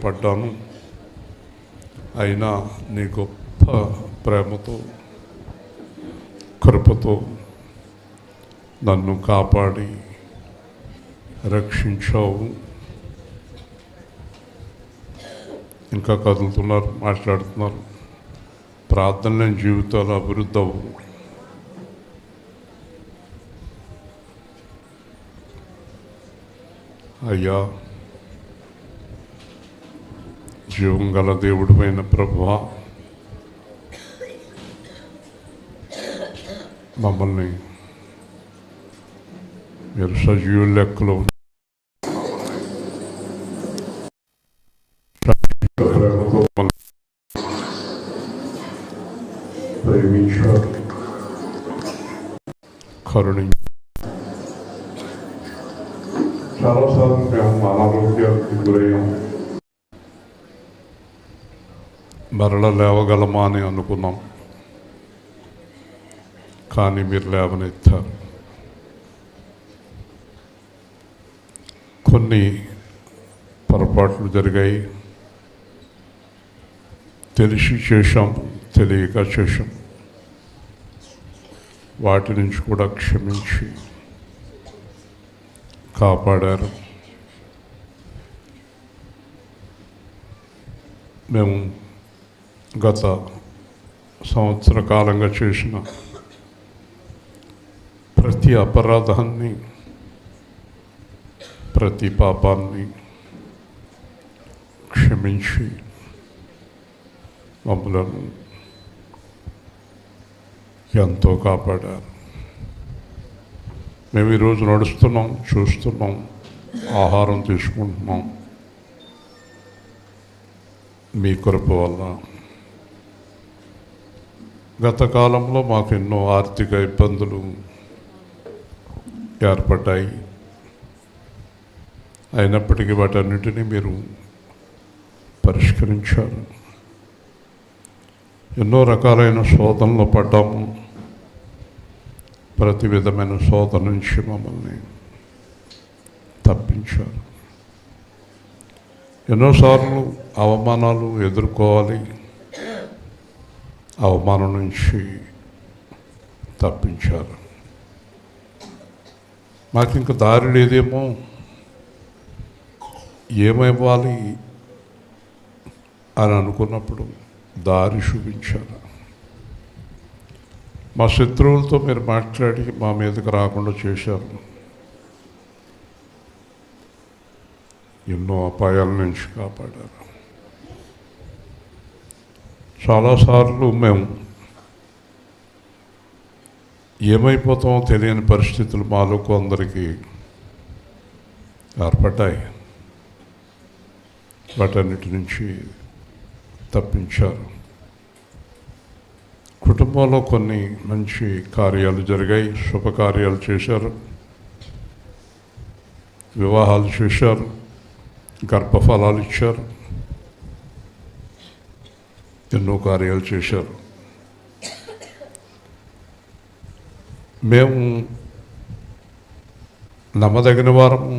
పడ్డాను. అయినా నీ గొప్ప ప్రేమతో, కృపతో నన్ను కాపాడి రక్షించావు. ఇంకా కదులుతున్నారు, మాట్లాడుతున్నారు. ప్రార్థన లేని జీవితాలు అభివృద్ధి అవ్వవు. అయ్యా, జీవం గల దేవుడు అయిన ప్రభువా, మమ్మల్ని మీరు సజీవుల లెక్కలో ప్రేమించారు, కరుణించారు. చాలాసార్లు మేము అనారోగ్యానికి గురయ్యాము. మరల లేవగలమా అని అనుకున్నాం, కానీ మీరు లేవనెత్తారు. కొన్ని పొరపాట్లు జరిగాయి, తెలిసి చేశాం, తెలియక చేశాం. వాటి నుంచి కూడా క్షమించి కాపాడారు. మేము గత సంవత్సర కాలంగా చేసిన ప్రతి అపరాధాన్ని, ప్రతి పాపాన్ని క్షమించి మమ్మలను ఎంతో కాపాడారు. మేము ఈరోజు నడుస్తున్నాం, చూస్తున్నాం, ఆహారం తీసుకుంటున్నాం. మీ కృప వల్ల. గత కాలంలో మాకు ఎన్నో ఆర్థిక ఇబ్బందులు ఏర్పడ్డాయి. అయినప్పటికీ వాటన్నిటినీ మీరు పరిష్కరించారు. ఎన్నో రకాలైన శోధనలు పడ్డాము. ప్రతి విధమైన శోధన నుంచి మమ్మల్ని తప్పించారు. ఎన్నోసార్లు అవమానాలు ఎదుర్కోవాలి, అవమానం నుంచి తప్పించారు. మాకు ఇంక దారి లేదేమో, ఏమైవ్వాలి అని అనుకున్నప్పుడు దారి చూపించారు. మా శత్రువులతో మీరు మాట్లాడి మా మీదకి రాకుండా చేశారు. ఎన్నో అపాయాల నుంచి కాపాడారు. చాలాసార్లు మేము ఏమైపోతామో తెలియని పరిస్థితులు మాలో కొందరికి ఏర్పడ్డాయి. వాటన్నిటి నుంచి తప్పించారు. కుటుంబంలో కొన్ని మంచి కార్యాలు జరిగాయి, శుభకార్యాలు చేశారు, వివాహాలు చేశారు, గర్భఫలాలు ఇచ్చారు, ఎన్నో కార్యాలు చేశారు. మేము నమ్మదగిన వారము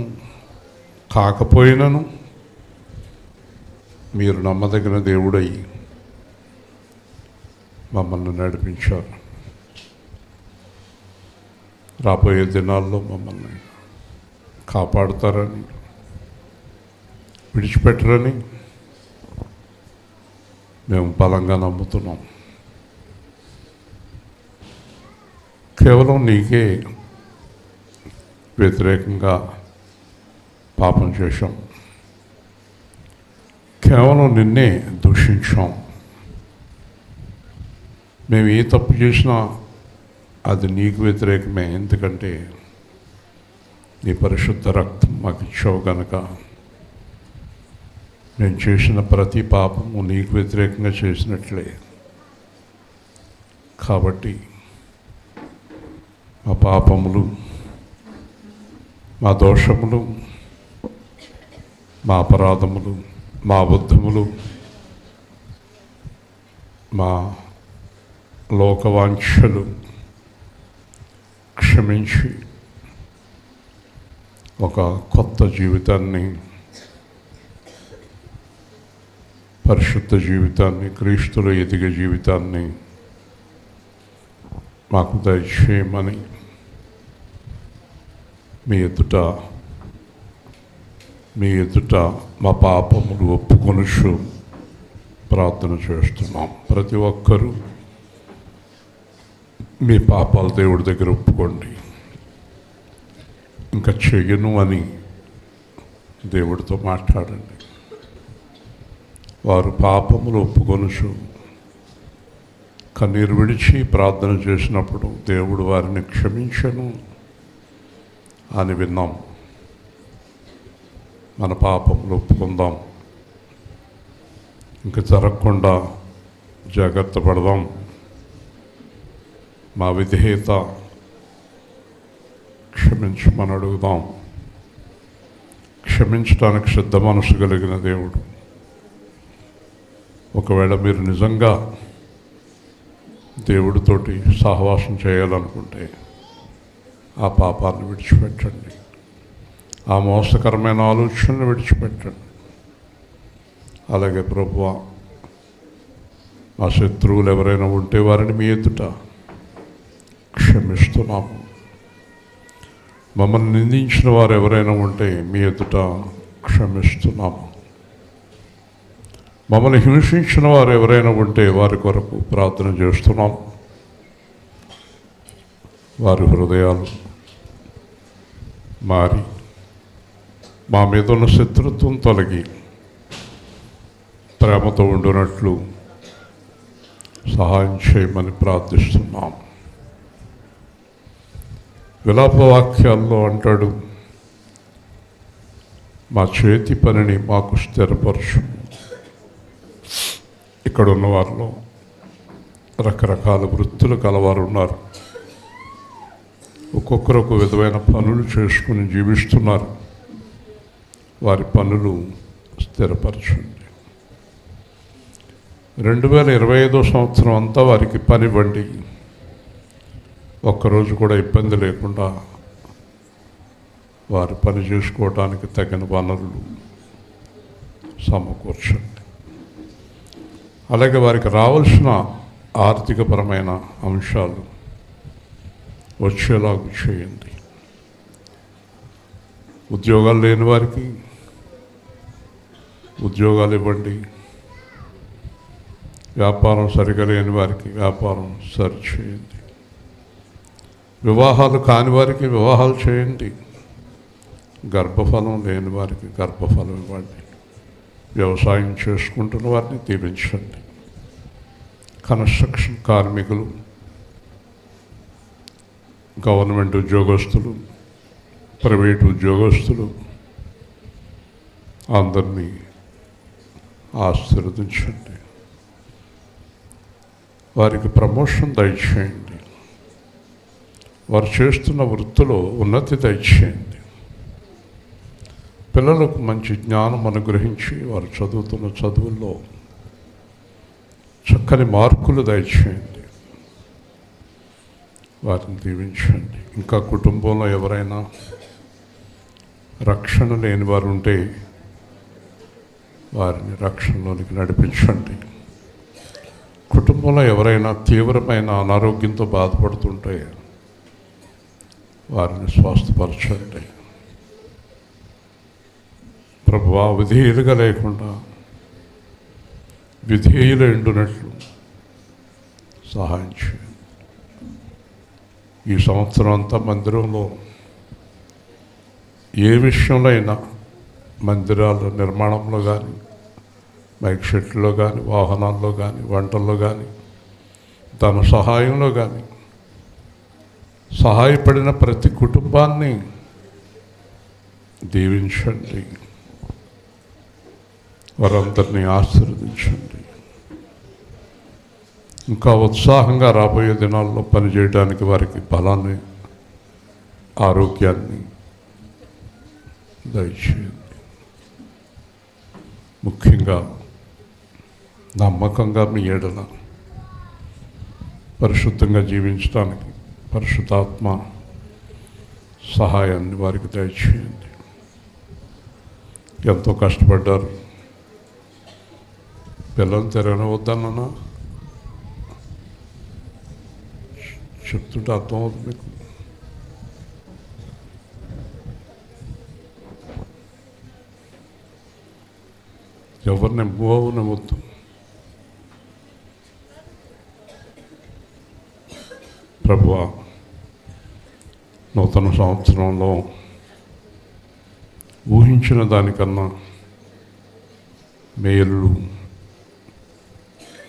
కాకపోయినను మీరు నమ్మదగిన దేవుడై మమ్మల్ని నడిపించారు. రాబోయే దినాల్లో మమ్మల్ని కాపాడుతారని, విడిచిపెట్టరని మేము బలంగా నమ్ముతున్నాం. కేవలం నీకే వ్యతిరేకంగా పాపం చేశాం, కేవలం నిన్నే దూషించాం. మేము ఏ తప్పు చేసినా అది నీకు వ్యతిరేకమే. ఎందుకంటే నీ పరిశుద్ధ రక్తం మాకు ఇచ్చావు కనుక. నేను చేసిన ప్రతి పాపము నీకు వ్యతిరేకంగా చేసినట్లే. కాబట్టి మా పాపములు, మా దోషములు, మా అపరాధములు, మా అబద్ధములు, మా లోకవాంఛలు క్షమించి ఒక కొత్త జీవితాన్ని పరిశుద్ధ జీవితాన్ని, క్రీస్తులో ఎదిగే జీవితాన్ని మాకు దయచేయమని మీ ఎదుట మా పాపములు ఒప్పుకొనుచు ప్రార్థన చేస్తున్నాం. ప్రతి ఒక్కరూ మీ పాపాలు దేవుడి దగ్గర ఒప్పుకోండి. ఇంకా చెయ్యను అని దేవుడితో మాట్లాడండి. వారు పాపములు ఒప్పుకొనుచు కన్నీరు విడిచి ప్రార్థన చేసినప్పుడు దేవుడు వారిని క్షమించను అని విన్నాం. మన పాపములు ఒప్పుకుందాం, ఇంకా జరగకుండా జాగ్రత్త పడదాం. మా విధేయత క్షమించమని అడుగుదాం. క్షమించడానికి సిద్ధ మనసు కలిగిన దేవుడు. ఒకవేళ మీరు నిజంగా దేవుడితోటి సహవాసం చేయాలనుకుంటే ఆ పాపాన్ని విడిచిపెట్టండి, ఆ మోసకరమైన ఆలోచనను విడిచిపెట్టండి. అలాగే ప్రభువా, మా శత్రువులు ఎవరైనా ఉంటే వారిని మీ ఎదుట క్షమిస్తున్నాము. మమ్మల్ని నిందించిన వారు ఎవరైనా ఉంటే మీ ఎదుట క్షమిస్తున్నాము. మమ్మల్ని హింసించిన వారు ఎవరైనా ఉంటే వారి కొరకు ప్రార్థన చేస్తున్నాం. వారి హృదయాలు మారి మా మీద ఉన్న శత్రుత్వం తొలగి ప్రేమతో ఉండునట్లు సహాయం చేయమని ప్రార్థిస్తున్నాం. విలాపవాక్యాల్లో అంటాడు, మా చేతి పనిని మాకు స్థిరపరచు. ఇక్కడ ఉన్న వారిలో రకరకాల వృత్తులు కలవారు ఉన్నారు. ఒక్కొక్కరు ఒక విధమైన పనులు చేసుకుని జీవిస్తున్నారు. వారి పనులు స్థిరపరచండి. 2025 సంవత్సరం అంతా వారికి పనివ్వండి. ఒక్కరోజు కూడా ఇబ్బంది లేకుండా వారు పని చేసుకోవడానికి తగిన వనరులు సమకూర్చండి. అలాగే వారికి రావాల్సిన ఆర్థికపరమైన అంశాలు వచ్చేలాగా చేయండి. ఉద్యోగాలు లేని వారికి ఉద్యోగాలు ఇవ్వండి. వ్యాపారం సరిగా లేని వారికి వ్యాపారం సరిచేయండి. వివాహాలు కాని వారికి వివాహాలు చేయండి. గర్భఫలం లేని వారికి గర్భఫలం ఇవ్వండి. వ్యవసాయం చేసుకుంటున్న వారిని దీవించండి. కన్స్ట్రక్షన్ కార్మికులు, గవర్నమెంట్ ఉద్యోగస్తులు, ప్రైవేటు ఉద్యోగస్తులు అందరినీ ఆశీర్వదించండి. వారికి ప్రమోషన్ దయచేయండి. వారు చేస్తున్న వృత్తిలో ఉన్నతి దయచేయండి. పిల్లలకు మంచి జ్ఞానం అనుగ్రహించి వారు చదువుతున్న చదువుల్లో చక్కని మార్కులు దయచేయండి. వారిని దీవించండి. ఇంకా కుటుంబంలో ఎవరైనా రక్షణ లేని వారు ఉంటే వారిని రక్షణలోనికి నడిపించండి. కుటుంబంలో ఎవరైనా తీవ్రమైన అనారోగ్యంతో బాధపడుతుంటే వారిని స్వస్థపరచండి. ప్రభువా, విధేయులుగా లేకుండా విధేయులు ఎండునట్లు సహాయం చేయండి. ఈ సంవత్సరం అంతా మందిరంలో ఏ విషయంలో అయినా, మందిరాల నిర్మాణంలో కానీ, మైక్ షెట్లో కానీ, వాహనాల్లో కానీ, వంటల్లో కానీ, తన సహాయంలో కానీ సహాయపడిన ప్రతి కుటుంబాన్ని దీవించండి. వారందరినీ ఆశీర్వదించండి. ఇంకా ఉత్సాహంగా రాబోయే దినాల్లో పనిచేయడానికి వారికి బలాన్ని, ఆరోగ్యాన్ని దయచేయండి. ముఖ్యంగా నమ్మకంగా మీ ఎడల పరిశుద్ధంగా జీవించడానికి పరిశుద్ధాత్మ సహాయాన్ని వారికి దయచేయండి. ఎంతో కష్టపడ్డారు. పిల్లలు తిరగనవద్దన్నా చెప్తుంటే అర్థమవుతుంది మీకు. ఎవరిని మూవనవద్దు. ప్రభువా, నూతన సంవత్సరంలో ఊహించిన దానికన్నా మేలు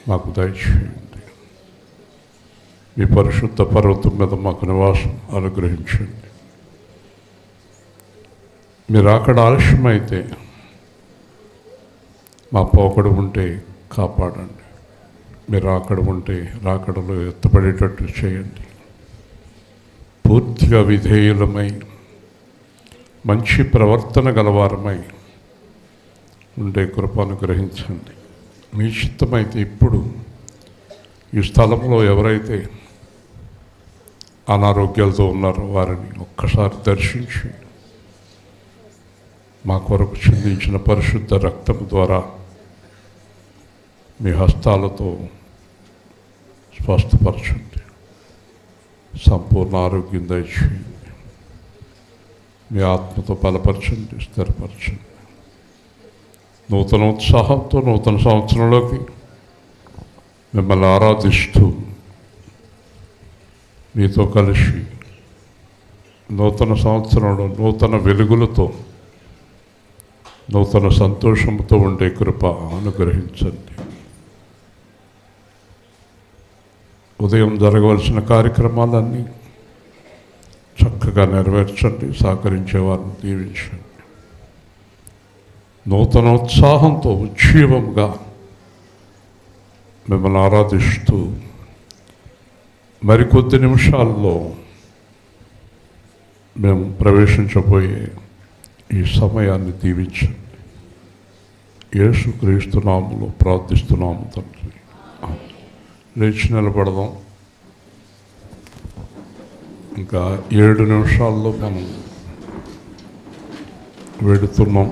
మాకు దయచేయండి. మీ పరిశుద్ధ పర్వతం మీద మాకు నివాసం అనుగ్రహించండి. మీరు అక్కడ ఆలస్యమైతే మా పోకడు ఉంటే కాపాడండి. మీరు అక్కడ ఉంటే రాకడలో ఎత్తపడేటట్టు చేయండి. పూర్తిగా విధేయులమై మంచి ప్రవర్తన గలవారమై ఉండే కృప అనుగ్రహించండి. మీ చిత్తమైతే ఇప్పుడు ఈ స్థలంలో ఎవరైతే అనారోగ్యాలతో ఉన్నారో వారిని ఒక్కసారి దర్శించి మా కొరకు చిందించిన పరిశుద్ధ రక్తము ద్వారా మీ హస్తాలతో స్వస్థపరచండి. సంపూర్ణ ఆరోగ్యం దయచేయండి. మీ ఆత్మతో బలపరచండి, స్థిరపరచండి. నూతన ఉత్సాహంతో నూతన సంవత్సరంలోకి మిమ్మల్ని ఆరాధిస్తూ మీతో కలిసి నూతన సంవత్సరంలో నూతన వెలుగులతో నూతన సంతోషంతో ఉండే కృప అనుగ్రహించండి. ఉదయం జరగవలసిన కార్యక్రమాలన్నీ చక్కగా నెరవేర్చండి. సహకరించే వారిని దీవించండి. నూతనోత్సాహంతో ఉజ్జీవంగా మిమ్మల్ని ఆరాధిస్తూ మరికొద్ది నిమిషాల్లో మేము ప్రవేశించబోయే ఈ సమయాన్ని దీవించండి. యేసుక్రీస్తు నామములో ప్రార్థిస్తున్నాము తండ్రి. లేచి నిలబడదాం. ఇంకా 7 నిమిషాల్లో మనం వెడుతున్నాం.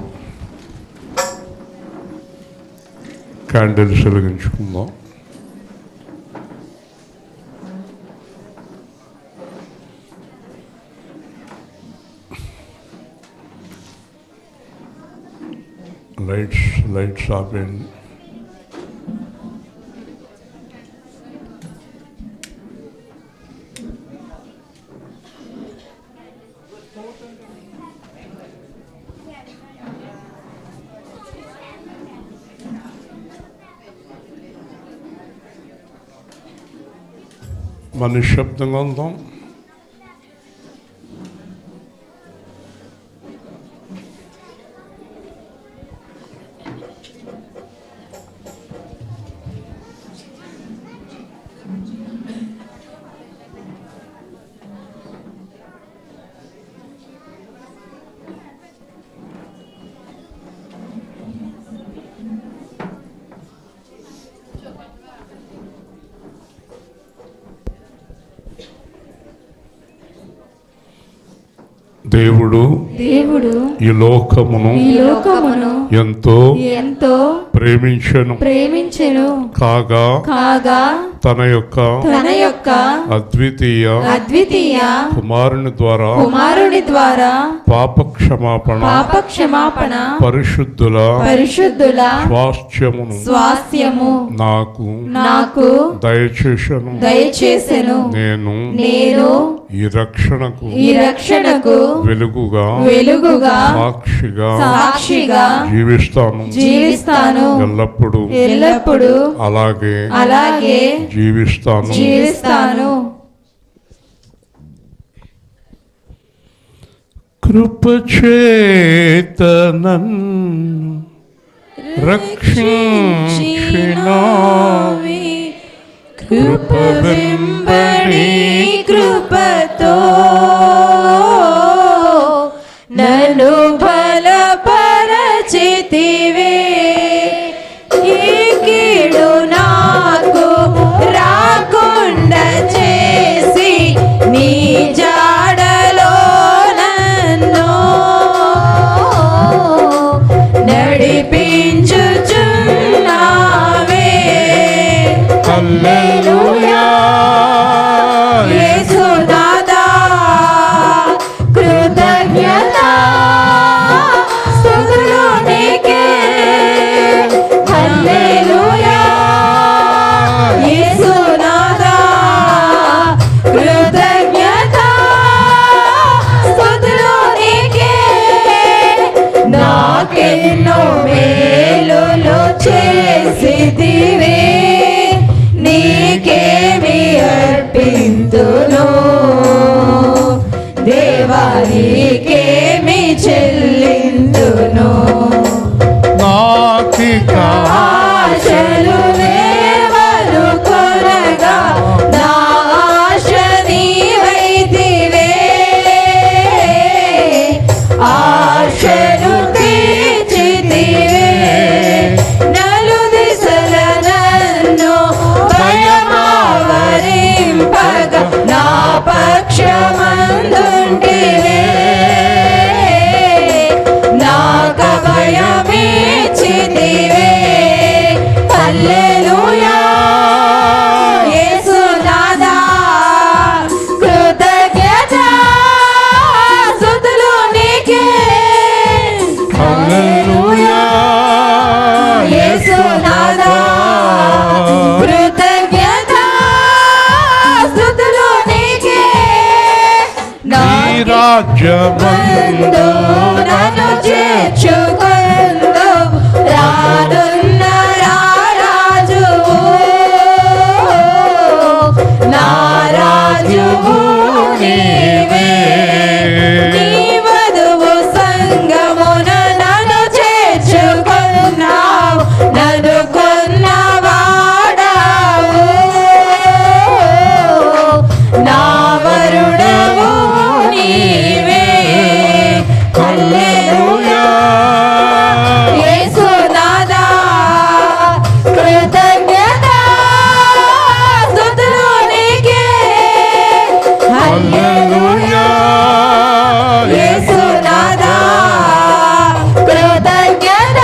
క్యాండిల్స్ వెలిగించుకుందాం. లైట్స్ ఆపేయండి. మన నిశ్శబ్దంగా ఉందాం. దేవుడు ఈ లోకమును ఎంతో ప్రేమించెను కాగా తన యొక్క అద్వితీయ కుమారుని ద్వారా పాప క్షమాపణ పరిశుద్ధుల స్వాస్థ్యము నాకు దయచేసెను. నేను ఈ రక్షణకు వెలుగుగా సాక్షిగా జీవిస్తాను. ఎల్లప్పుడూ అలాగే జీవిస్తాను. కృపచేత నన్ను రక్షించినావి, కృప వెంబడి కృపతో నన్ను బలపరచితివే. ఈ కీడు నాకు రాకుండా చేసి నీ జాడలో నన్ను నడిపించుచున్నావే. హల్లెలూయా యేసునాథా కృతజ్ఞత స్తుతులు నీకే నాకెన్నో మేలులు చేసితివి నీకేమి అర్పింతును దేవా నీకేమి చెల్లింతును నాకిక ఆశలు లేవను కొనగా నా ఆశ నీవైతివే ఆశను తీర్చితివే నలు దిశల నన్ను భయమావరింపగా నా పక్షమందుంటివే నాక భయమిచ్చితివే హల్లెలూయా యేసునాథా కృతజ్ఞత స్తుతులు నీకే హల్లెలూయా యేసునాథా కృతజ్ఞత స్తుతులు నీకే నీ రాజ్యమందు నన్ను చేర్చుకొందు రానున్న రారాజువు నా రాజువు నీవే నీ వధువు సంగమున నన్ను చేర్చుకున్నావు నన్ను కొన్నవాడావు నా వరుడవు నీవే హల్లెలూయా యేసునాథా కృతజ్ఞత స్తుతులు నీకే హల్లెలూయా యేసునాథా కృతజ్ఞత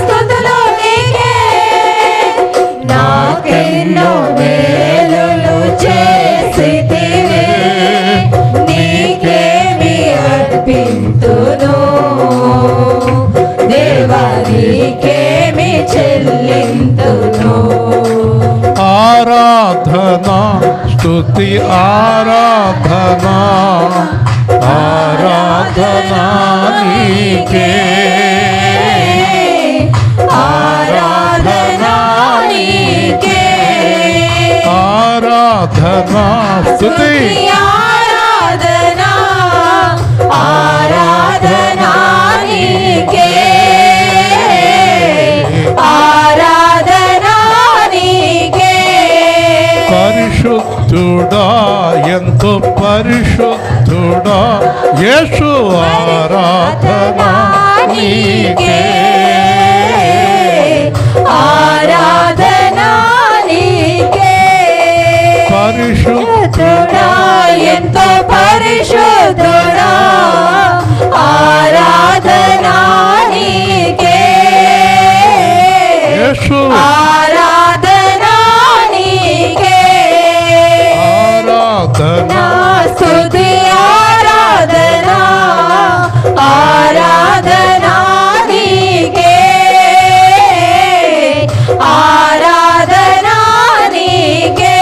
స్తుతులు నీకే నాకెన్నో మేలులు చేసితివే నీకేమి అర్పింతును దేవా నీకేమి చెల్లింతును ఆరాధనా స్తుతి ఆరాధనా ఆరాధనా నీకే ఆరాధనా నీకే ఆరాధనా స్తుతి ఆరాధనా ఆరాధనా నీకే ఆరాధనా నీకే పరిశుద్ధుడా ఎంతో పరిశుద్ధుడా యేసు ఆరాధనా నీకే ఆరాధనా నీకే పరిశుద్ధుడా ఎంతో పరిశుద్ధుడా ఆరాధనా నీకే యేసు ఆరాధనా నీకే ఆరాధనా స్తుతి ఆరాధనా ఆరాధనా నీకే ఆరాధనా నీకే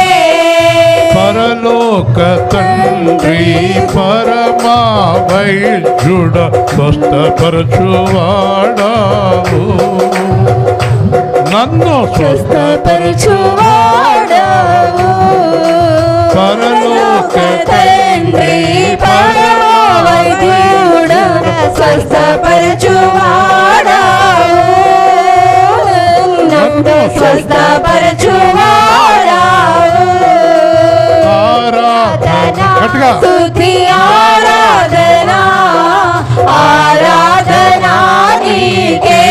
పరలోక తండ్రి పరమా వైద్యుడ స్వస్థపరచువాడావు నన్ను స్వస్థపరచువాడవు పరలోక తండ్రి పరమ వైద్యుడు స్వస్థపరచువాడవు నన్ను స్వస్థపరచువాడవు ఆరాధన గట్టిగా స్తుతి ఆరాధనా ఆరాధనా నీకే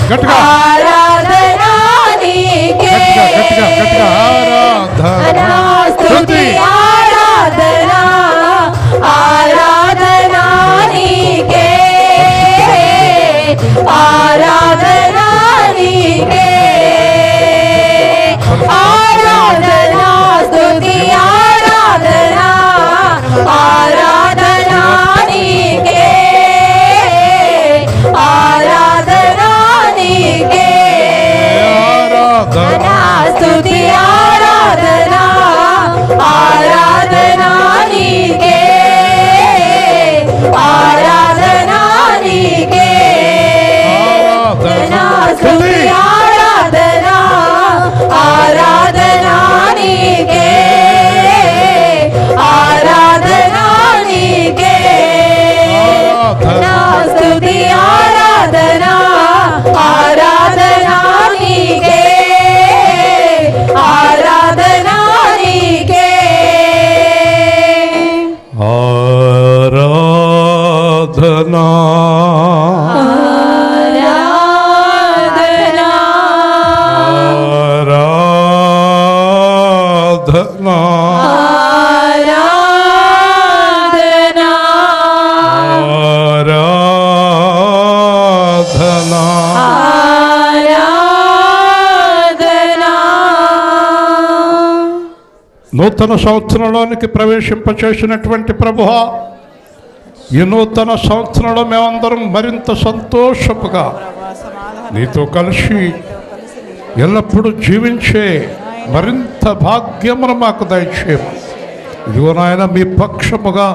గట్టిగా ఆరాధనా నీకే గట్టిగా గట్టిగా ఆరాధన స్తుతి ఆరాధనా ఆరాధనా నీకే ఆరాధనా నీకే ఆరాధనా స్తుతి ఆరాధనా ఆరాధనా నీకే ఆరాధనా స్తుతి ఆరాధన ఆరాధన నీకే ఆరాధన నీకే స్తుతి ఆరాధన ఆరాధన నీకే ఆరాధన నీకే స్తుతి ఆరాధన ఆరాధన నీకే ఆరాధన నీకే ఆరాధనా ఆరాధన ఆరాధనా ఆరాధన ఆరాధనా నూతన సంవత్సరంలోనికి ప్రవేశింపచేసినటువంటి ప్రభువా, ఈ నూతన సంవత్సరంలో మేమందరం మరింత సంతోషముగా నీతో కలిసి ఎల్లప్పుడూ జీవించే మరింత భాగ్యమును మాకు దయచేయము. ఇదిగో నాయన, మీ పక్షముగా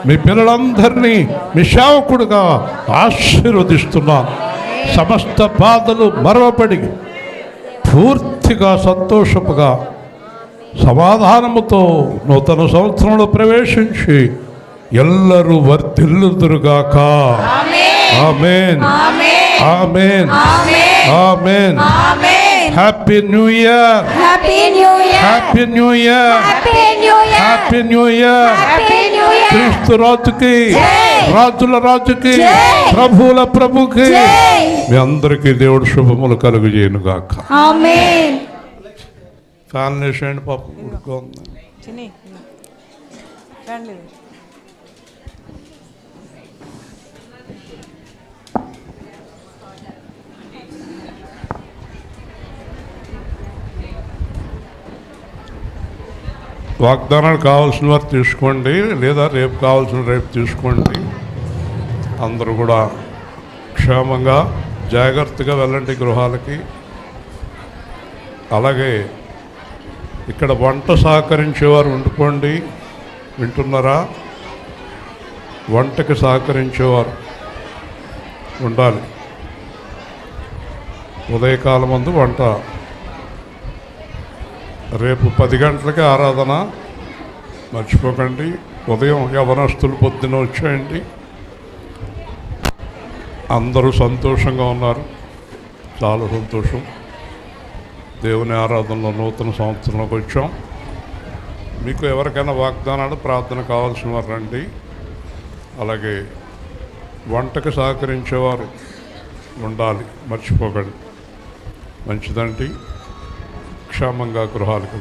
మీ పిల్లలందరినీ మీ సేవకుడుగా ఆశీర్వదిస్తున్నాను. సమస్త బాధలు మరవబడి పూర్తిగా సంతోషముగా సమాధానముతో నూతన సంవత్సరంలో ప్రవేశించి ఎల్లరూ వర్ధిల్లుదురుగాక. ఆమేన్ ఆమేన్ ఆమేన్. Happy new year, happy new year, happy new year, happy new year, happy new year. Happy new year. క్రీస్తు రాజుకి, రాజుల రాజుకి, జై. ప్రభువుల ప్రభుకి జై. మీ అందరికీ దేవుడు శుభములు కలుగజేయునుగాక. ఆమేన్. ఫ్యాన్ వేసేయండి పాపం, ఉడుకోంది. చిన్ని రండి. వాగ్దానాలు కావాల్సిన వారు తీసుకోండి, లేదా రేపు కావాల్సిన రేపు తీసుకోండి. అందరూ కూడా క్షేమంగా జాగ్రత్తగా వెళ్ళండి గృహాలకి. అలాగే ఇక్కడ వంట సహకరించేవారు ఉండుకోండి. వింటున్నారా? వంటకి సహకరించేవారు ఉండాలి. ఉదయకాలం ముందు వంట. రేపు 10 గంటలకి ఆరాధన మర్చిపోకండి. ఉదయం యవనస్తులు పొద్దున వచ్చేయండి. అందరూ సంతోషంగా ఉన్నారు, చాలా సంతోషం. దేవుని ఆరాధనలో నూతన సంవత్సరంలోకి వచ్చాం. మీకు ఎవరికైనా వాగ్దానాలు ప్రార్థన కావాల్సిన వారు రండి. అలాగే వంటకు సహకరించేవారు ఉండాలి, మర్చిపోకండి. మంచిదండి. క్షేమంగా గృహాలకు